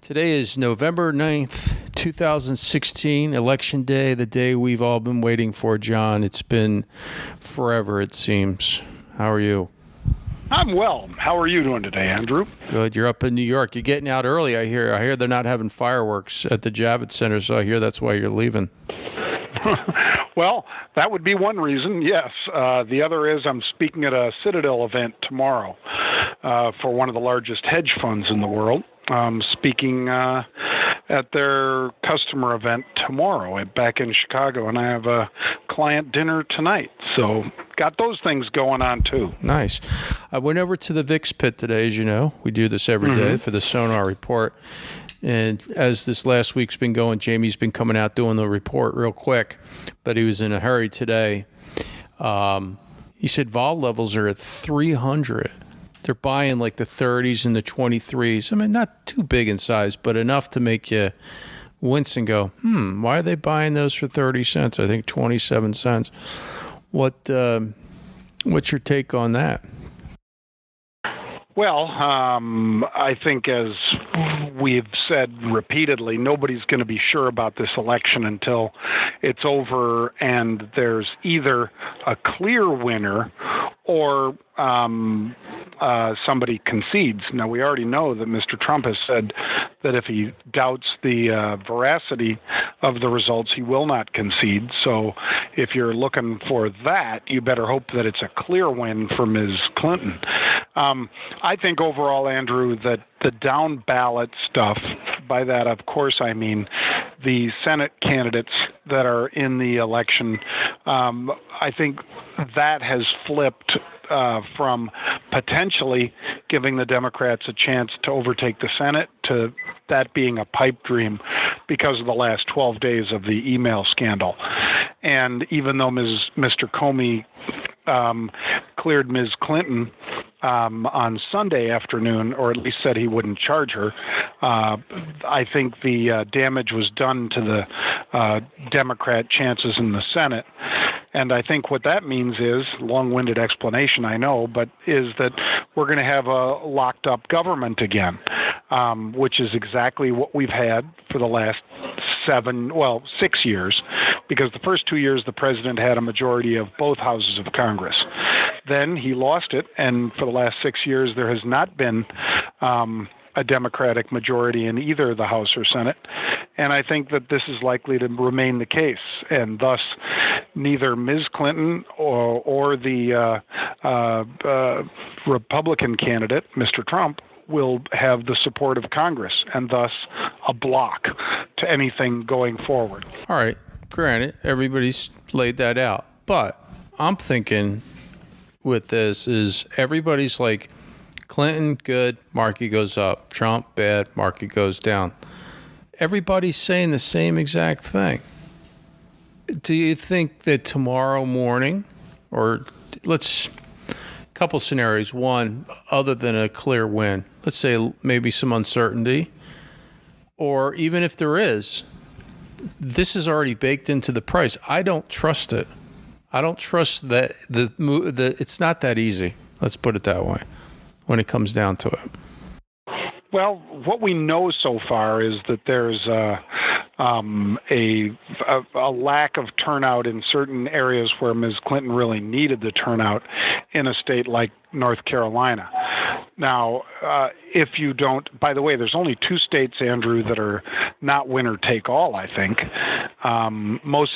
Today is November 9th, 2016, Election Day, the day we've all been waiting for, John. It's been forever, it seems. How are you? I'm well. How are you doing today, Andrew? Good. You're up in New York. You're getting out early, I hear. I hear they're not having fireworks at the Javits Center, so I hear that's why you're leaving. Well, that would be one reason, yes. The other is I'm speaking at a Citadel event tomorrow for one of the largest hedge funds in the world. Speaking at their customer event tomorrow back in Chicago, and I have a client dinner tonight. So got those things going on, too. Nice. I went over to the VIX pit today, as you know. We do this every day for the Sonar Report. And as this last week's been going, Jamie's been coming out doing the report real quick, but he was in a hurry today. He said vol levels are at 300. They're buying like the 30s and the 23s. I mean, not too big in size, but enough to make you wince and go, why are they buying those for 30 cents? I think 27 cents. What's your take on that? Well, I think as we've said repeatedly, nobody's going to be sure about this election until it's over and there's either a clear winner or somebody concedes. Now, we already know that Mr. Trump has said that if he doubts the veracity of the results, he will not concede. So if you're looking for that, you better hope that it's a clear win for Ms. Clinton. I think overall, Andrew, that the down ballot stuff, by that, of course, I mean the Senate candidates that are in the election, I think that has flipped from potentially giving the Democrats a chance to overtake the Senate to that being a pipe dream because of the last 12 days of the email scandal. And even though Mr. Comey cleared Ms. Clinton on Sunday afternoon, or at least said he wouldn't charge her, I think the damage was done to the Democrat chances in the Senate. And I think what that means is, long-winded explanation, I know, but is that we're going to have a locked-up government again, which is exactly what we've had for the last 6 years, because the first 2 years the president had a majority of both houses of Congress. Then he lost it, and for the last 6 years there has not been a Democratic majority in either the House or Senate. And I think that this is likely to remain the case. And thus, neither Ms. Clinton or the Republican candidate, Mr. Trump, will have the support of Congress, and thus a block to anything going forward. All right. Granted, everybody's laid that out. But I'm thinking with this is everybody's like, Clinton, good, market goes up. Trump, bad, market goes down. Everybody's saying the same exact thing. Do you think that tomorrow morning, or couple scenarios. One, other than a clear win, let's say maybe some uncertainty, or even if there is, this is already baked into the price. I don't trust it. I don't trust that it's not that easy. Let's put it that way when it comes down to it. Well, what we know so far is that there's a lack of turnout in certain areas where Ms. Clinton really needed the turnout in a state like North Carolina. Now, if you don't, by the way, there's only 2 states, Andrew, that are not winner take all, I think. Most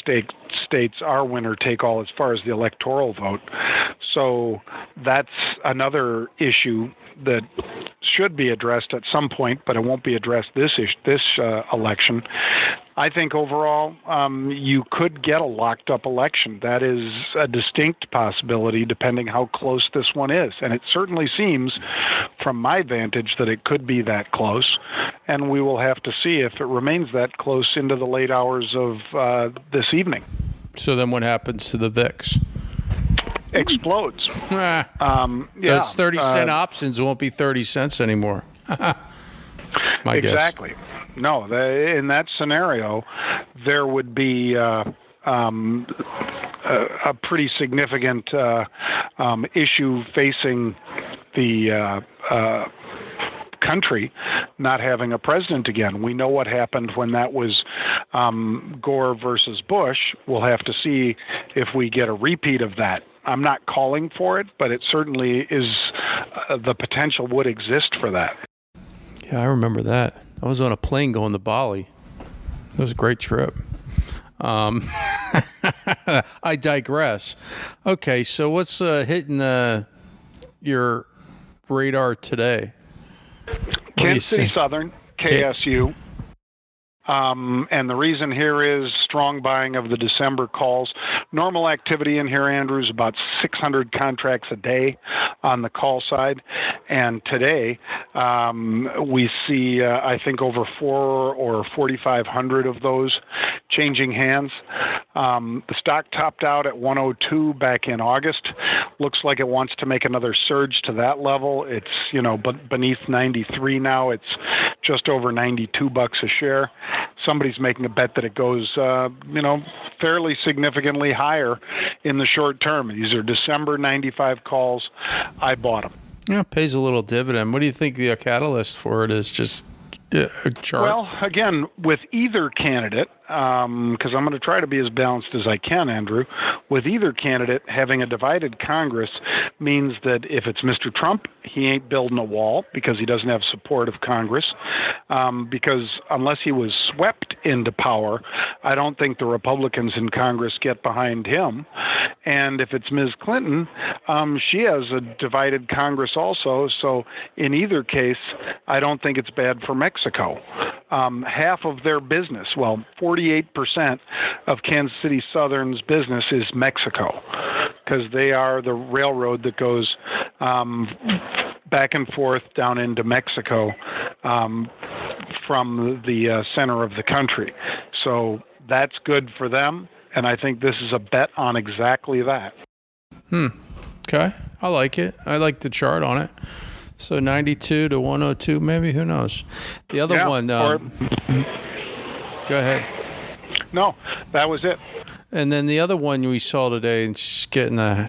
states are winner take all as far as the electoral vote. So that's another issue that should be addressed at some point, but it won't be addressed this election. I think overall you could get a locked up election. That is a distinct possibility depending how close this one is. And it certainly seems from my vantage that it could be that close. And we will have to see if it remains that close into the late hours of this evening. So then what happens to the VIX? Explodes. Those 30-cent options won't be 30 cents anymore. My exactly. guess. No, in that scenario, there would be a pretty significant issue facing the country not having a president again. We know what happened when that was Gore versus Bush. We'll have to see if we get a repeat of that. I'm not calling for it, but it certainly is, the potential would exist for that. Yeah, I remember that. I was on a plane going to Bali. It was a great trip. I digress. Okay, so what's hitting your radar today? Kansas City Southern, KSU. And the reason here is strong buying of the December calls. Normal activity in here, Andrew, is about 600 contracts a day on the call side. And today we see, I think, over 4 or 4,500 of those changing hands. The stock topped out at 102 back in August. Looks like it wants to make another surge to that level. It's, beneath 93 now. It's just over $92 a share. Somebody's making a bet that it goes, fairly significantly higher in the short term. These are December 95 calls. I bought them. Yeah, it pays a little dividend. What do you think the catalyst for it is? Just a chart? Well, again, with either candidate, because I'm going to try to be as balanced as I can, Andrew, with either candidate, having a divided Congress means that if it's Mr. Trump, he ain't building a wall because he doesn't have support of Congress. Because unless he was swept into power, I don't think the Republicans in Congress get behind him. And if it's Ms. Clinton, she has a divided Congress also. So in either case, I don't think it's bad for Mexico. Half of their business, 48% of Kansas City Southern's business is Mexico, because they are the railroad that goes back and forth down into Mexico from the center of the country. So that's good for them, and I think this is a bet on exactly that. Okay, I like it. I like the chart on it. So 92 to 102, maybe, who knows? The other one, go ahead. No, that was it. And then the other one we saw today, and she's getting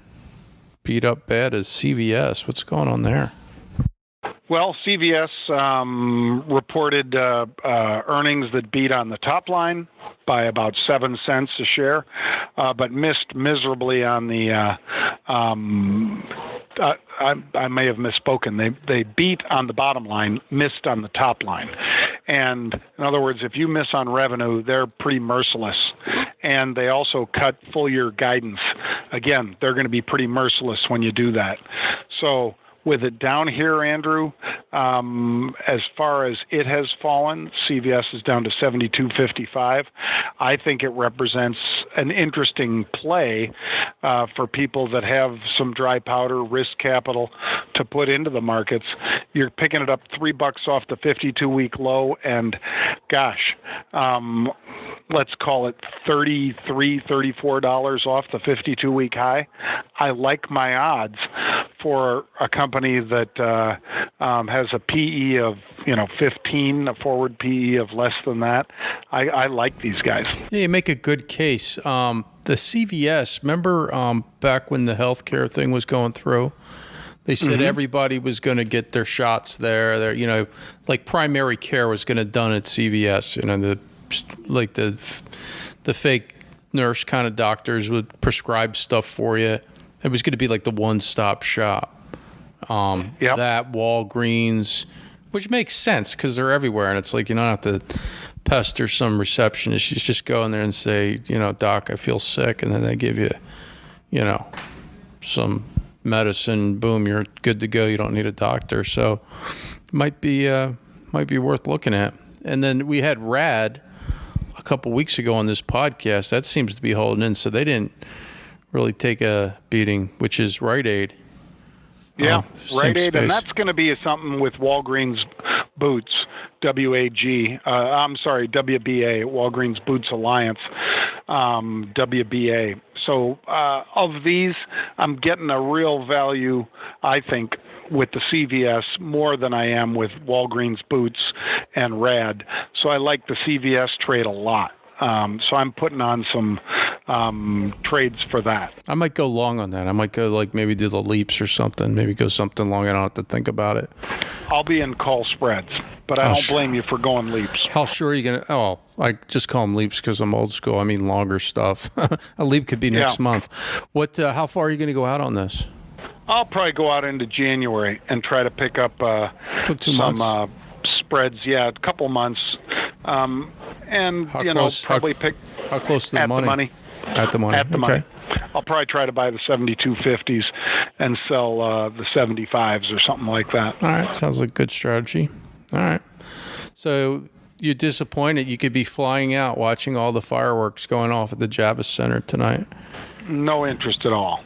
beat up bad, is CVS. What's going on there? Well, CVS reported earnings that beat on the top line by about 7 cents a share, but missed miserably on the I may have misspoken. They beat on the bottom line, missed on the top line. And in other words, if you miss on revenue, they're pretty merciless. And they also cut full year guidance. Again, they're going to be pretty merciless when you do that. So with it down here, Andrew, as far as it has fallen, CVS is down to 72.55. I think it represents an interesting play for people that have some dry powder, risk capital to put into the markets. You're picking it up $3 off the 52-week low, and gosh, let's call it $33, $34 off the 52-week high. I like my odds for a company that has a PE of 15, a forward PE of less than that. I like these guys. Yeah, you make a good case. The CVS, remember back when the healthcare thing was going through? They said everybody was going to get their shots there. Like primary care was going to done at CVS. The fake nurse kind of doctors would prescribe stuff for you. It was going to be like the one-stop shop. That Walgreens, which makes sense because they're everywhere, and it's like you don't have to pester some receptionist. You just go in there and say, Doc, I feel sick, and then they give you, some medicine. Boom, you're good to go. You don't need a doctor. So, might be worth looking at. And then we had RAD a couple weeks ago on this podcast. That seems to be holding in. So they didn't really take a beating, which is Rite Aid. Yeah, Rite Aid, and that's going to be something with Walgreens Boots, WBA, Walgreens Boots Alliance, WBA. So of these, I'm getting a real value, I think, with the CVS more than I am with Walgreens Boots and RAD. So I like the CVS trade a lot. So I'm putting on some trades for that. I might go long on that. I might go like maybe do the leaps or something. Maybe go something long. I don't have to think about it. I'll be in call spreads, but I don't blame you for going leaps. How sure are you going to? Oh, I just call them leaps because I'm old school. I mean longer stuff. A leap could be next month. What? How far are you going to go out on this? I'll probably go out into January and try to pick up some spreads. Yeah, a couple months. And probably pick. How close to the money? At the money. At the money. I'll probably try to buy the 72.50s and sell the 75s or something like that. All right, sounds like a good strategy. All right. So you're disappointed you could be flying out watching all the fireworks going off at the Javits Center tonight? No interest at all.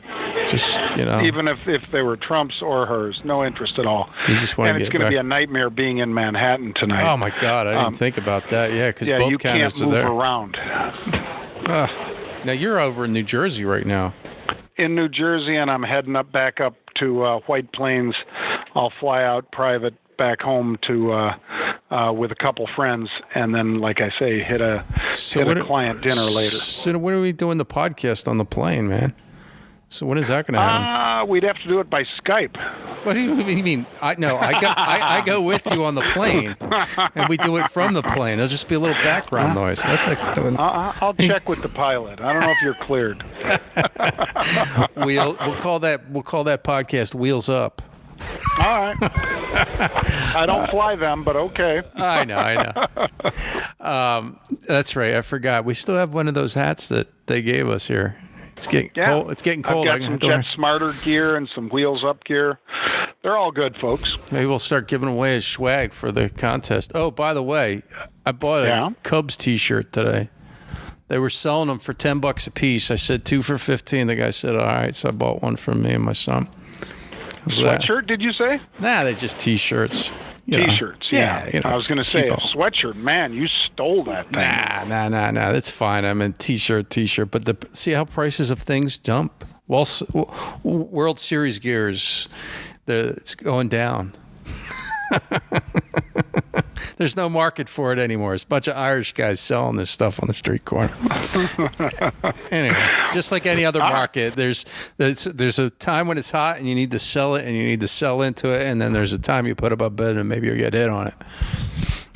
Just, even if they were Trump's or hers, no interest at all. You just want to get back. And it's going to be a nightmare being in Manhattan tonight. Oh my God, I didn't think about that. Yeah, because both candidates are there. You can't move around. Now you're over in New Jersey right now. In New Jersey, and I'm heading back up to White Plains. I'll fly out private back home to with a couple friends, and then, like I say, hit a client dinner later. So when are we doing the podcast on the plane, man? So when is that going to happen? We'd have to do it by Skype. What do you mean? I go with you on the plane, and we do it from the plane. It'll just be a little background noise. That's like doing. I'll check with the pilot. I don't know if you're cleared. We'll call that podcast Wheels Up. All right. I don't fly them, but okay. I know. That's right. I forgot. We still have one of those hats that they gave us here. It's getting cold. It's getting cold. I've got some Jet Smarter gear and some Wheels Up gear. They're all good, folks. Maybe we'll start giving away as swag for the contest. Oh, by the way, I bought a Cubs T-shirt today. They were selling them for $10 a piece. I said 2 for $15. The guy said, "All right," so I bought one for me and my son. Sweatshirt? Did you say? Nah, they're just T-shirts. T-shirts, yeah. I was going to say a sweatshirt. Man, you stole that thing. Nah. That's fine. I'm in T-shirt. But see how prices of things jump? Well, World Series gears, it's going down. There's no market for it anymore. It's a bunch of Irish guys selling this stuff on the street corner. Anyway, just like any other market, there's a time when it's hot and you need to sell it and you need to sell into it, and then there's a time you put up a bid and maybe you'll get hit on it.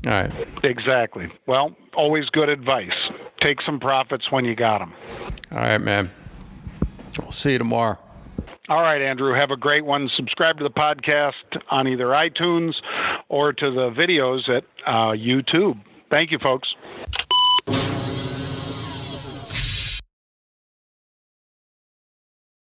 All right. Exactly. Well, always good advice. Take some profits when you got them. All right, man. We'll see you tomorrow. All right, Andrew, have a great one. Subscribe to the podcast on either iTunes or to the videos at YouTube. Thank you, folks.